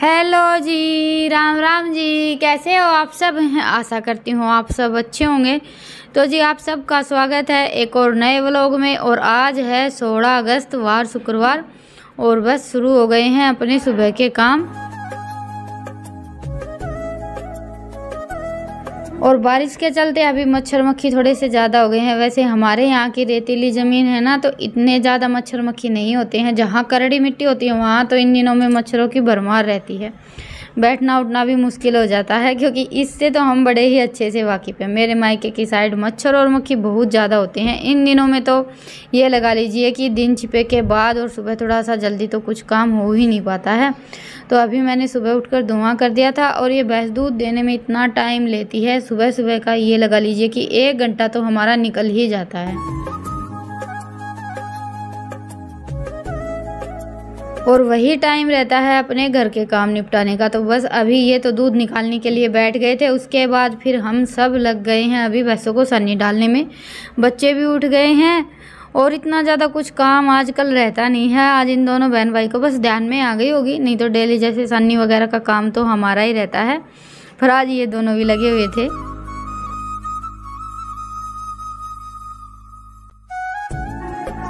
Hello जी, राम राम जी। कैसे हो आप सब? आशा करती हूँ आप सब अच्छे होंगे। तो जी आप सबका स्वागत है एक और नए व्लॉग में। और आज है 16 अगस्त वार शुक्रवार और बस शुरू हो गए हैं अपने सुबह के काम। और बारिश के चलते अभी मच्छर मक्खी थोड़े से ज़्यादा हो गए हैं। वैसे हमारे यहाँ की रेतीली ज़मीन है ना, तो इतने ज़्यादा मच्छर मक्खी नहीं होते हैं। जहाँ करड़ी मिट्टी होती है वहाँ तो इन दिनों में मच्छरों की भरमार रहती है। बैठना उठना भी मुश्किल हो जाता है, क्योंकि इससे तो हम बड़े ही अच्छे से वाकिफ़ हैं। मेरे मायके की साइड मच्छर और मक्खी बहुत ज़्यादा होते हैं इन दिनों में। तो ये लगा लीजिए कि दिन छिपे के बाद और सुबह थोड़ा सा जल्दी तो कुछ काम हो ही नहीं पाता है। तो अभी मैंने सुबह उठकर धुआं कर दिया था। और ये भैंस दूध देने में इतना टाइम लेती है सुबह सुबह का, ये लगा लीजिए कि 1 घंटा तो हमारा निकल ही जाता है। और वही टाइम रहता है अपने घर के काम निपटाने का। तो बस अभी ये तो दूध निकालने के लिए बैठ गए थे, उसके बाद फिर हम सब लग गए हैं अभी भैंसों को सन्नी डालने में। बच्चे भी उठ गए हैं और इतना ज़्यादा कुछ काम आजकल रहता नहीं है। आज इन दोनों बहन भाई को बस ध्यान में आ गई होगी, नहीं तो डेली जैसे सन्नी वगैरह का काम तो हमारा ही रहता है। पर आज ये दोनों भी लगे हुए थे।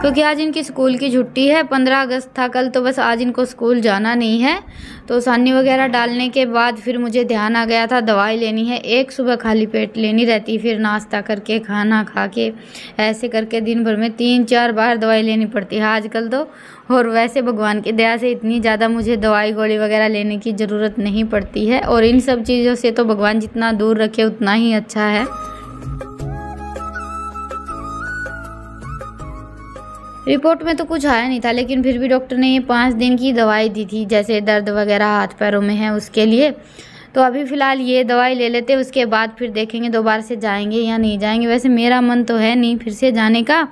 क्योंकि आज इनकी स्कूल की छुट्टी है, 15 अगस्त था कल, तो बस आज इनको स्कूल जाना नहीं है। तो सानी वगैरह डालने के बाद फिर मुझे ध्यान आ गया था दवाई लेनी है। एक सुबह खाली पेट लेनी रहती, फिर नाश्ता करके खाना खा के ऐसे करके दिन भर में 3-4 बार दवाई लेनी पड़ती है आजकल तो। और वैसे भगवान की दया से इतनी ज़्यादा मुझे दवाई गोली वगैरह लेने की ज़रूरत नहीं पड़ती है। और इन सब चीज़ों से तो भगवान जितना दूर रखे उतना ही अच्छा है। रिपोर्ट में तो कुछ आया नहीं था, लेकिन फिर भी डॉक्टर ने ये 5 दिन की दवाई दी थी, जैसे दर्द वगैरह हाथ पैरों में है उसके लिए। तो अभी फ़िलहाल ये दवाई ले लेते, उसके बाद फिर देखेंगे दोबारा से जाएंगे या नहीं जाएंगे। वैसे मेरा मन तो है नहीं फिर से जाने का।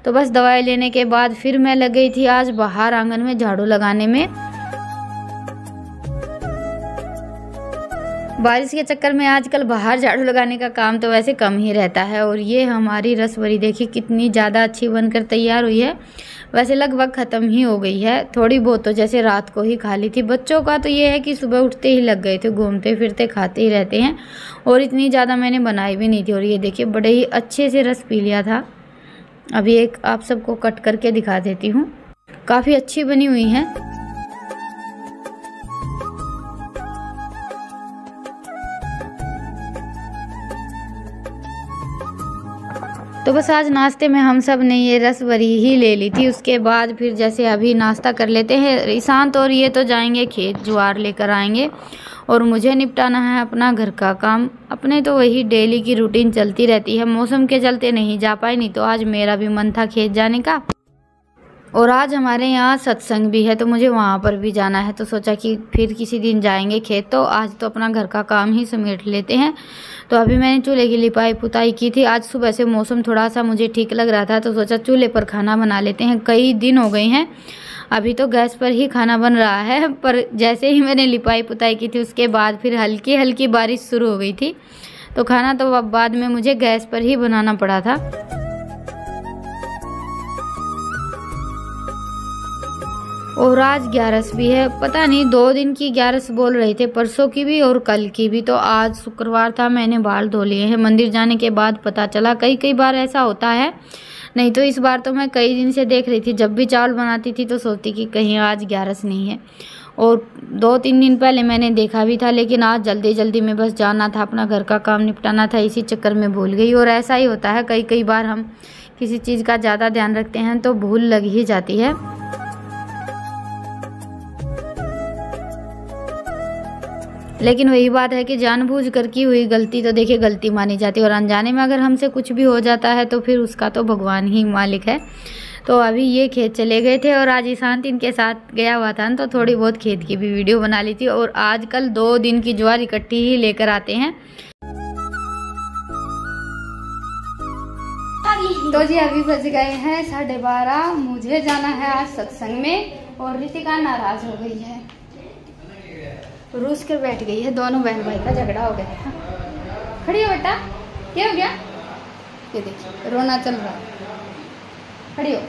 तो बस दवाई लेने के बाद फिर मैं लग गई थी आज बाहर आंगन में झाड़ू लगाने में। बारिश के चक्कर में आजकल बाहर झाड़ू लगाने का काम तो वैसे कम ही रहता है। और ये हमारी रसभरी देखिए कितनी ज़्यादा अच्छी बनकर तैयार हुई है। वैसे लगभग ख़त्म ही हो गई है, थोड़ी बहुत तो जैसे रात को ही खा ली थी। बच्चों का तो ये है कि सुबह उठते ही लग गए थे, घूमते फिरते खाते ही रहते हैं। और इतनी ज़्यादा मैंने बनाई भी नहीं थी। और ये देखिए बड़े ही अच्छे से रस पी लिया था। अभी एक आप सबको कट करके दिखा देती हूँ, काफ़ी अच्छी बनी हुई है। तो बस आज नाश्ते में हम सब ने ये रसभरी ही ले ली थी। उसके बाद फिर जैसे अभी नाश्ता कर लेते हैं। ईशांत और ये तो जाएंगे खेत, ज्वार लेकर आएंगे। और मुझे निपटाना है अपना घर का काम। अपने तो वही डेली की रूटीन चलती रहती है। मौसम के चलते नहीं जा पाई, नहीं तो आज मेरा भी मन था खेत जाने का। और आज हमारे यहाँ सत्संग भी है, तो मुझे वहाँ पर भी जाना है। तो सोचा कि फिर किसी दिन जाएंगे खेत, तो आज तो अपना घर का काम ही समेट लेते हैं। तो अभी मैंने चूल्हे की लिपाई पुताई की थी। आज सुबह से मौसम थोड़ा सा मुझे ठीक लग रहा था, तो सोचा चूल्हे पर खाना बना लेते हैं। कई दिन हो गए हैं, अभी तो गैस पर ही खाना बन रहा है। पर जैसे ही मैंने लिपाई पुताई की थी उसके बाद फिर हल्की हल्की बारिश शुरू हो गई थी। तो खाना तो अब बाद में मुझे गैस पर ही बनाना पड़ा था। और आज 11 भी है, पता नहीं 2 दिन की 11 बोल रहे थे, परसों की भी और कल की भी। तो आज शुक्रवार था, मैंने बाल धो लिए हैं। मंदिर जाने के बाद पता चला, कई बार ऐसा होता है। नहीं तो इस बार तो मैं कई दिन से देख रही थी, जब भी चावल बनाती थी तो सोचती कि कहीं आज 11 नहीं है। और 2-3 दिन पहले मैंने देखा भी था, लेकिन आज जल्दी जल्दी में बस जाना था, अपना घर का काम निपटाना था, इसी चक्कर में भूल गई। और ऐसा ही होता है, कई बार हम किसी चीज़ का ज़्यादा ध्यान रखते हैं तो भूल लग ही जाती है। लेकिन वही बात है कि जानबूझकर की हुई गलती तो देखिए गलती मानी जाती है। और अनजाने में अगर हमसे कुछ भी हो जाता है तो फिर उसका तो भगवान ही मालिक है। तो अभी ये खेत चले गए थे और आज ईशांत इनके साथ गया हुआ था, तो थोड़ी बहुत खेत की भी वीडियो बना ली थी। और आजकल 2 दिन की ज्वार इकट्ठी ही लेकर आते हैं। तो जी अभी बज गए हैं 12:30। मुझे जाना है आज सत्संग में। और रितिका नाराज हो गई है, रूस कर बैठ गई है। दोनों बहन भाई का झगड़ा हो गया है। खड़ी हो बेटा, क्या हो गया? ये देखिए रोना चल रहा है। खड़ी हो,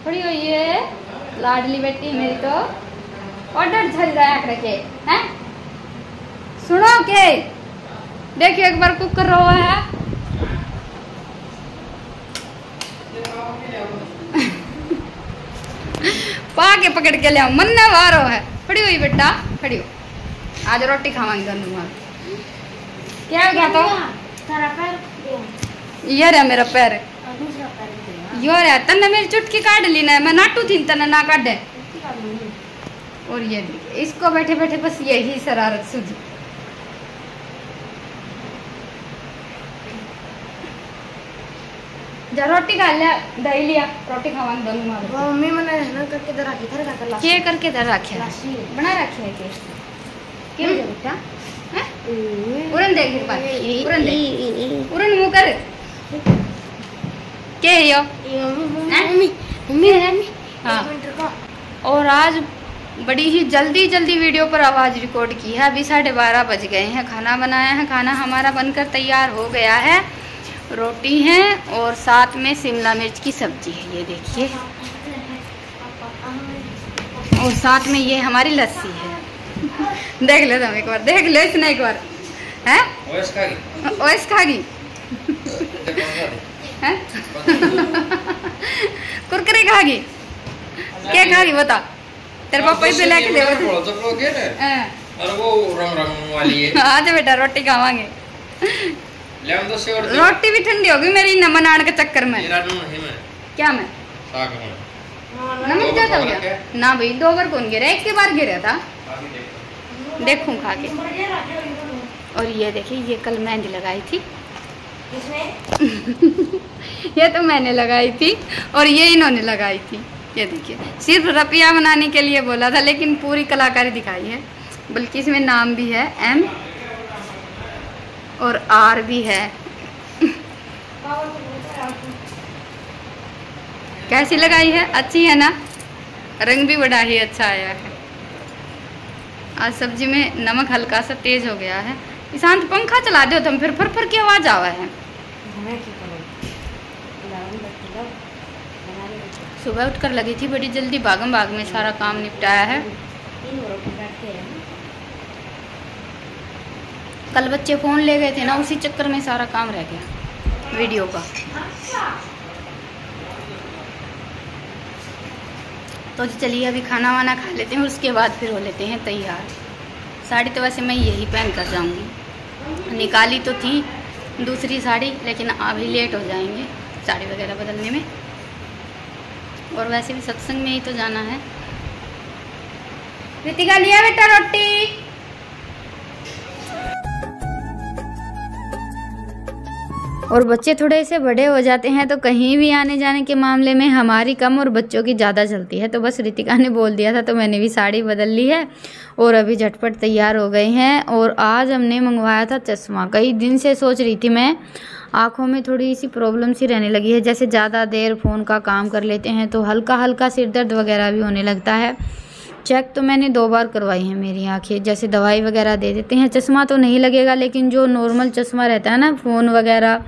खड़ी हो, ये लाडली बेटी मेरी तो। ऑर्डर झल गया रखे हैं। सुनो के देखिए एक बार कुक कर रहा है। पाके पकड़ के ले मन ने वारो है। खड़ी हुई बेटा खड़ी हो, आज रोटी खावांगे दोनों। क्या हो गया? तो ये रहा मेरा पैर, यो रहा। तन्ने मेरी चुटकी काट ली ना, मैं नाटू थी तन्ने ना काटे। और ये देखिए इसको बैठे बैठे बस यही शरारत सूझी। जा रोटी खा लिया, दही लिया, रोटी खावांगे दोनों मारे। मम्मी मैंने ना करके दे रखी था का के करके दे रखे बना रखे है के बेटा हैं। उड़न दे एक बार, उड़न दे, उड़न मुंह कर के यो मम्मी मम्मी हाँ। और आज बड़ी ही जल्दी जल्दी वीडियो पर आवाज़ रिकॉर्ड की है। अभी 12:30 बज गए हैं। खाना बनाया है, खाना हमारा बनकर तैयार हो गया है। रोटी है और साथ में शिमला मिर्च की सब्जी है, ये देखिए। और साथ में ये हमारी लस्सी है। देख लो तुम एक बार, देख लो इसने एक बार है। ओएस खागी कुरकुरे खागी, क्या खागी बता? तेरे पापा ही लेके दे आज बेटा रोटी खावांगे। रोटी भी ठंडी होगी मेरी नमन आने के चक्कर में। क्या मैं नमक ज्यादा हो गया ना भाई? 2 बार कौन गिरा? एक के बार गिरा था, देखूं खा के। और ये देखिए ये कल मेहंदी लगाई थी ये तो मैंने लगाई थी और ये इन्होंने लगाई थी। ये देखिए सिर्फ रपिया बनाने के लिए बोला था, लेकिन पूरी कलाकारी दिखाई है। बल्कि इसमें नाम भी है M और R भी है। कैसी लगाई है? अच्छी है ना? रंग भी बड़ा ही अच्छा आया है। आज सब्जी में नमक हल्का सा तेज हो गया है। ईशांत पंखा चला दो तुम, फिर फर की आवाज आवा है। सुबह उठकर लगी थी बड़ी जल्दी, भागम भाग में सारा काम निपटाया है। कल बच्चे फ़ोन ले गए थे ना, उसी चक्कर में सारा काम रह गया वीडियो का। तो चलिए अभी खाना वाना खा लेते हैं, उसके बाद फिर हो लेते हैं तैयार। साड़ी तो वैसे मैं यही पहन कर जाऊंगी, निकाली तो थी दूसरी साड़ी, लेकिन अभी लेट हो जाएंगे साड़ी वगैरह बदलने में। और वैसे भी सत्संग में ही तो जाना है। रितिका लिया बेटा रोटी। और बच्चे थोड़े से बड़े हो जाते हैं तो कहीं भी आने जाने के मामले में हमारी कम और बच्चों की ज़्यादा चलती है। तो बस रितिका ने बोल दिया था तो मैंने भी साड़ी बदल ली है और अभी झटपट तैयार हो गए हैं। और आज हमने मंगवाया था चश्मा। कई दिन से सोच रही थी मैं, आँखों में थोड़ी सी प्रॉब्लम सी रहने लगी है। जैसे ज़्यादा देर फ़ोन का काम कर लेते हैं तो हल्का हल्का सिर दर्द वगैरह भी होने लगता है। चेक तो मैंने 2 बार करवाई है मेरी आँखें, जैसे दवाई वगैरह दे देते हैं। चश्मा तो नहीं लगेगा, लेकिन जो नॉर्मल चश्मा रहता है ना, फ़ोन वगैरह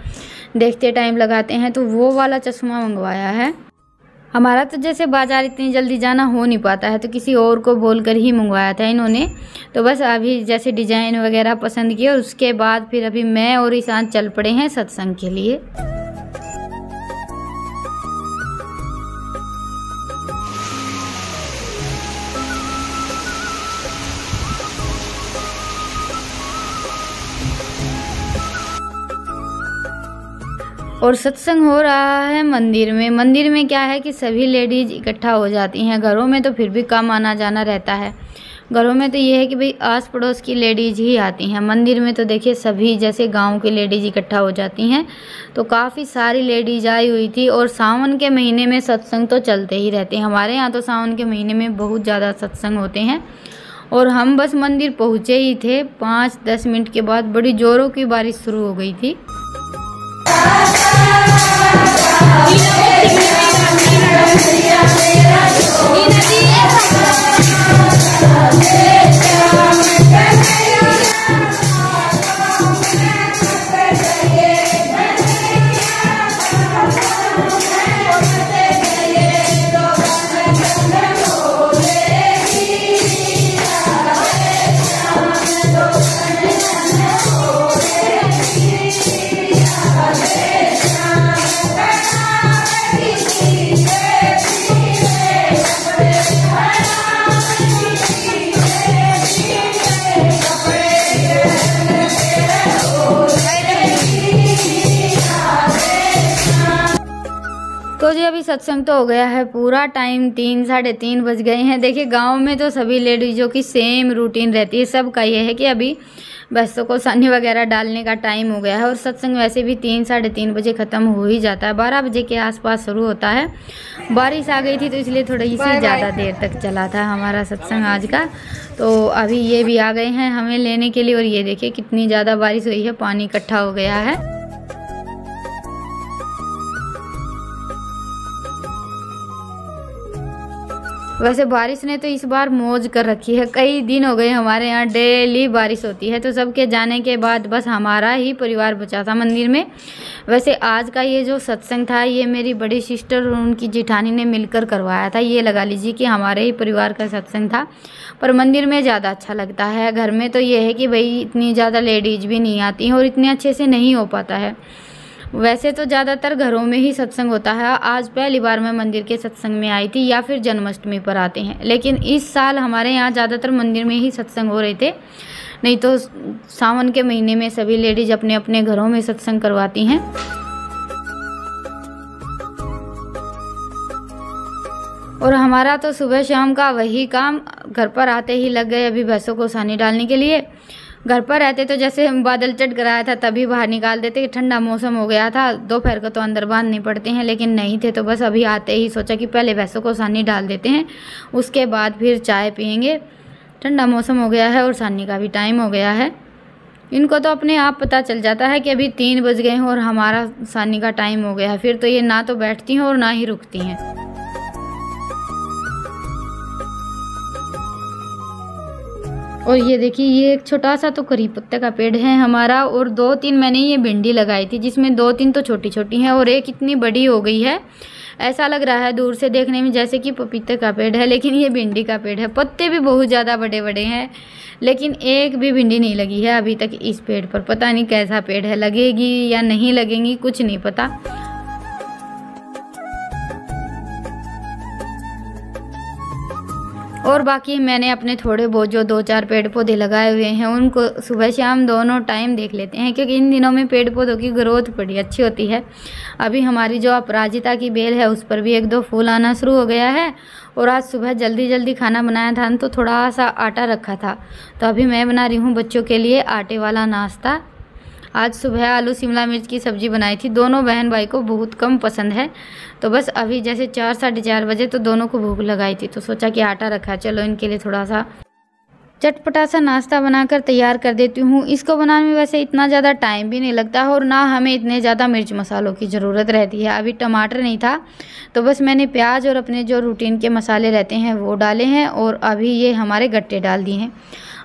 देखते टाइम लगाते हैं, तो वो वाला चश्मा मंगवाया है। हमारा तो जैसे बाज़ार इतनी जल्दी जाना हो नहीं पाता है, तो किसी और को बोलकर ही मंगवाया था इन्होंने। तो बस अभी जैसे डिज़ाइन वगैरह पसंद किए और उसके बाद फिर अभी मैं और ईशान चल पड़े हैं सत्संग के लिए। और सत्संग हो रहा है मंदिर में। मंदिर में क्या है कि सभी लेडीज़ इकट्ठा हो जाती हैं। घरों में तो फिर भी कम आना जाना रहता है। घरों में तो ये है कि भाई आस पड़ोस की लेडीज़ ही आती हैं। मंदिर में तो देखिए सभी जैसे गांव की लेडीज़ इकट्ठा हो जाती हैं। तो काफ़ी सारी लेडीज़ आई हुई थी। और सावन के महीने में सत्संग तो चलते ही रहते हैं। हमारे यहाँ तो सावन के महीने में बहुत ज़्यादा सत्संग होते हैं। और हम बस मंदिर पहुँचे ही थे, 5-10 मिनट के बाद बड़ी ज़ोरों की बारिश शुरू हो गई थी। सत्संग तो हो गया है पूरा, टाइम 3 साढ़े 3 बज गए हैं। देखिए गांव में तो सभी लेडीज़ों की सेम रूटीन रहती है, सबका ये है कि अभी भैंसों को सानी वगैरह डालने का टाइम हो गया है। और सत्संग वैसे भी 3 साढ़े 3 बजे ख़त्म हो ही जाता है, 12 बजे के आसपास शुरू होता है। बारिश आ गई थी तो इसलिए थोड़ी सी ज़्यादा देर तक चला था हमारा सत्संग आज का। तो अभी ये भी आ गए हैं हमें लेने के लिए, और ये देखिए कितनी ज़्यादा बारिश हुई है, पानी इकट्ठा हो गया है। वैसे बारिश ने तो इस बार मौज कर रखी है, कई दिन हो गए हमारे यहाँ डेली बारिश होती है। तो सबके जाने के बाद बस हमारा ही परिवार बचा था मंदिर में। वैसे आज का ये जो सत्संग था ये मेरी बड़ी सिस्टर और उनकी जेठानी ने मिलकर करवाया था। ये लगा लीजिए कि हमारे ही परिवार का सत्संग था, पर मंदिर में ज़्यादा अच्छा लगता है। घर में तो ये है कि भाई इतनी ज़्यादा लेडीज़ भी नहीं आती हैं और इतने अच्छे से नहीं हो पाता है। वैसे तो ज़्यादातर घरों में ही सत्संग होता है। आज पहली बार मैं मंदिर के सत्संग में आई थी, या फिर जन्माष्टमी पर आते हैं, लेकिन इस साल हमारे यहाँ ज़्यादातर मंदिर में ही सत्संग हो रहे थे। नहीं तो सावन के महीने में सभी लेडीज अपने अपने घरों में सत्संग करवाती हैं। और हमारा तो सुबह शाम का वही काम, घर पर आते ही लग गए अभी भैंसों को सानी डालने के लिए। घर पर रहते तो जैसे बादल चट कराया था तभी बाहर निकाल देते, ठंडा मौसम हो गया था, दोपहर को तो अंदर बांधने पड़ते हैं, लेकिन नहीं थे तो बस अभी आते ही सोचा कि पहले भैंसों को सानी डाल देते हैं, उसके बाद फिर चाय पियेंगे। ठंडा मौसम हो गया है और सानी का भी टाइम हो गया है। इनको तो अपने आप पता चल जाता है कि अभी 3 बज गए हैं और हमारा सानी का टाइम हो गया है, फिर तो ये ना तो बैठती हैं और ना ही रुकती हैं। और ये देखिए ये एक छोटा सा तो करी पत्ते का पेड़ है हमारा, और 2-3 मैंने ये भिंडी लगाई थी, जिसमें 2-3 तो छोटी छोटी हैं और एक इतनी बड़ी हो गई है। ऐसा लग रहा है दूर से देखने में जैसे कि पपीते का पेड़ है, लेकिन ये भिंडी का पेड़ है। पत्ते भी बहुत ज़्यादा बड़े बड़े हैं, लेकिन एक भी भिंडी नहीं लगी है अभी तक इस पेड़ पर। पता नहीं कैसा पेड़ है, लगेगी या नहीं लगेगी कुछ नहीं पता। और बाकी मैंने अपने थोड़े बहुत जो 2-4 पेड़ पौधे लगाए हुए हैं उनको सुबह शाम दोनों टाइम देख लेते हैं, क्योंकि इन दिनों में पेड़ पौधों की ग्रोथ बड़ी अच्छी होती है। अभी हमारी जो अपराजिता की बेल है उस पर भी 1-2 फूल आना शुरू हो गया है। और आज सुबह जल्दी जल्दी खाना बनाया था तो थोड़ा सा आटा रखा था, तो अभी मैं बना रही हूँ बच्चों के लिए आटे वाला नाश्ता। आज सुबह आलू शिमला मिर्च की सब्ज़ी बनाई थी, दोनों बहन भाई को बहुत कम पसंद है। तो बस अभी जैसे 4 साढ़े 4 बजे तो दोनों को भूख लगाई थी, तो सोचा कि आटा रखा, चलो इनके लिए थोड़ा सा चटपटा सा नाश्ता बनाकर तैयार कर देती हूँ। इसको बनाने में वैसे इतना ज़्यादा टाइम भी नहीं लगता और ना हमें इतने ज़्यादा मिर्च मसालों की ज़रूरत रहती है। अभी टमाटर नहीं था तो बस मैंने प्याज और अपने जो रूटीन के मसाले रहते हैं वो डाले हैं, और अभी ये हमारे गट्टे डाल दिए हैं।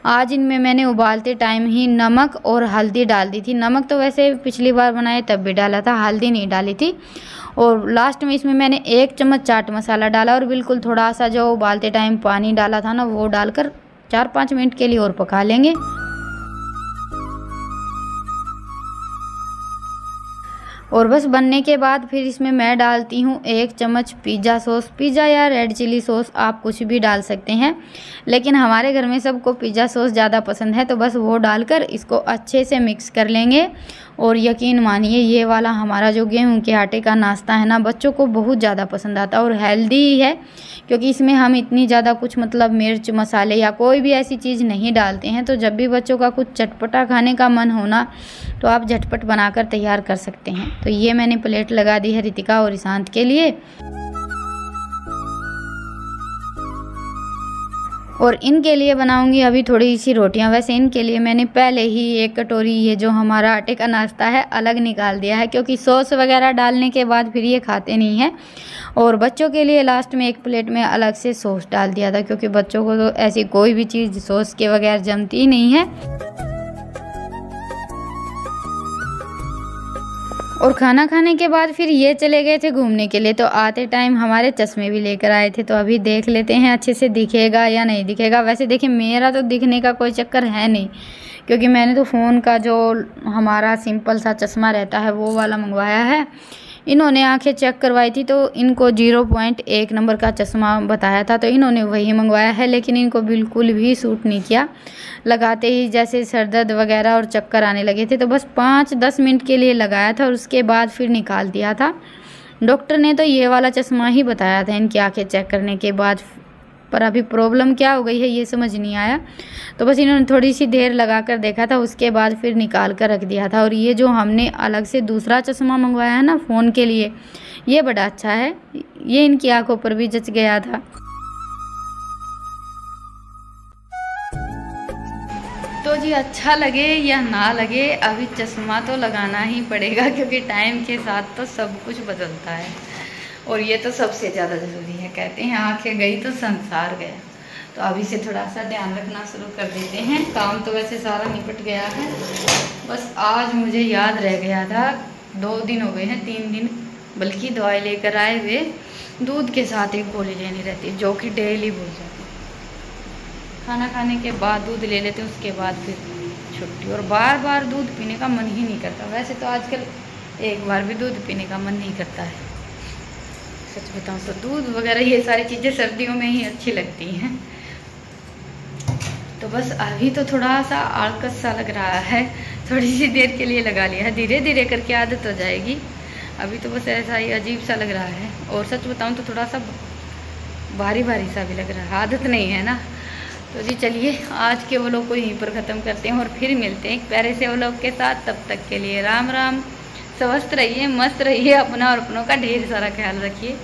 आज इनमें मैंने उबालते टाइम ही नमक और हल्दी डाल दी थी। नमक तो वैसे पिछली बार बनाए तब भी डाला था, हल्दी नहीं डाली थी। और लास्ट में इसमें मैंने 1 चम्मच चाट मसाला डाला और बिल्कुल थोड़ा सा जो उबालते टाइम पानी डाला था ना वो डालकर 4-5 मिनट के लिए और पका लेंगे। और बस बनने के बाद फिर इसमें मैं डालती हूँ 1 चम्मच पिज़्ज़ा सॉस। पिज़्ज़ा या रेड चिली सॉस आप कुछ भी डाल सकते हैं, लेकिन हमारे घर में सबको पिज़्ज़ा सॉस ज़्यादा पसंद है, तो बस वो डालकर इसको अच्छे से मिक्स कर लेंगे। और यकीन मानिए ये वाला हमारा जो गेहूं के आटे का नाश्ता है ना बच्चों को बहुत ज़्यादा पसंद आता है और हेल्दी है, क्योंकि इसमें हम इतनी ज़्यादा कुछ मतलब मिर्च मसाले या कोई भी ऐसी चीज़ नहीं डालते हैं। तो जब भी बच्चों का कुछ चटपटा खाने का मन होना तो आप झटपट बनाकर तैयार कर सकते हैं। तो ये मैंने प्लेट लगा दी है रितिका और ईशांत के लिए, और इनके लिए बनाऊंगी अभी थोड़ी सी रोटियां। वैसे इनके लिए मैंने पहले ही 1 कटोरी ये जो हमारा आटे का नाश्ता है अलग निकाल दिया है, क्योंकि सॉस वगैरह डालने के बाद फिर ये खाते नहीं हैं। और बच्चों के लिए लास्ट में 1 प्लेट में अलग से सॉस डाल दिया था, क्योंकि बच्चों को तो ऐसी कोई भी चीज़ सॉस के बगैर जमती ही नहीं है। और खाना खाने के बाद फिर ये चले गए थे घूमने के लिए, तो आते टाइम हमारे चश्मे भी लेकर आए थे। तो अभी देख लेते हैं अच्छे से दिखेगा या नहीं दिखेगा। वैसे देखिए मेरा तो दिखने का कोई चक्कर है नहीं, क्योंकि मैंने तो फ़ोन का जो हमारा सिंपल सा चश्मा रहता है वो वाला मंगवाया है। इन्होंने आंखें चेक करवाई थी तो इनको 0.1 नंबर का चश्मा बताया था, तो इन्होंने वही मंगवाया है, लेकिन इनको बिल्कुल भी सूट नहीं किया। लगाते ही जैसे सर दर्द वगैरह और चक्कर आने लगे थे, तो बस 5-10 मिनट के लिए लगाया था और उसके बाद फिर निकाल दिया था। डॉक्टर ने तो ये वाला चश्मा ही बताया था इनकी आंखें चेक करने के बाद, पर अभी प्रॉब्लम क्या हो गई है ये समझ नहीं आया। तो बस इन्होंने थोड़ी सी देर लगा कर देखा था, उसके बाद फिर निकाल कर रख दिया था। और ये जो हमने अलग से दूसरा चश्मा मंगवाया है ना फ़ोन के लिए, ये बड़ा अच्छा है, ये इनकी आंखों पर भी जच गया था। तो जी अच्छा लगे या ना लगे, अभी चश्मा तो लगाना ही पड़ेगा, क्योंकि टाइम के साथ तो सब कुछ बदलता है और ये तो सबसे ज़्यादा ज़रूरी है। कहते हैं आंखें गई तो संसार गया। तो अभी से थोड़ा सा ध्यान रखना शुरू कर देते हैं। काम तो वैसे सारा निपट गया है, बस आज मुझे याद रह गया था, 2 दिन हो गए हैं, 3 दिन बल्कि दवाई लेकर आए हुए, दूध के साथ एक गोली लेनी रहती है, जो कि डेली भूल जाती है। खाना खाने के बाद दूध ले लेते हैं, उसके बाद फिर छुट्टी, और बार बार दूध पीने का मन ही नहीं करता। वैसे तो आजकल एक बार भी दूध पीने का मन नहीं करता है, सच बताऊँ तो। दूध वगैरह ये सारी चीज़ें सर्दियों में ही अच्छी लगती हैं। तो बस अभी तो थोड़ा सा आलकस सा लग रहा है, थोड़ी सी देर के लिए लगा लिया है, धीरे धीरे करके आदत हो जाएगी। अभी तो बस ऐसा ही अजीब सा लग रहा है, और सच बताऊँ तो थोड़ा सा भारी भारी सा भी लग रहा है, आदत नहीं है ना। तो जी चलिए आज के व्लॉग को यहीं पर ख़त्म करते हैं और फिर मिलते हैं एक प्यारे से व्लॉग के साथ। तब तक के लिए राम राम, स्वस्थ रहिए, मस्त रहिए, अपना और अपनों का ढेर सारा ख्याल रखिए।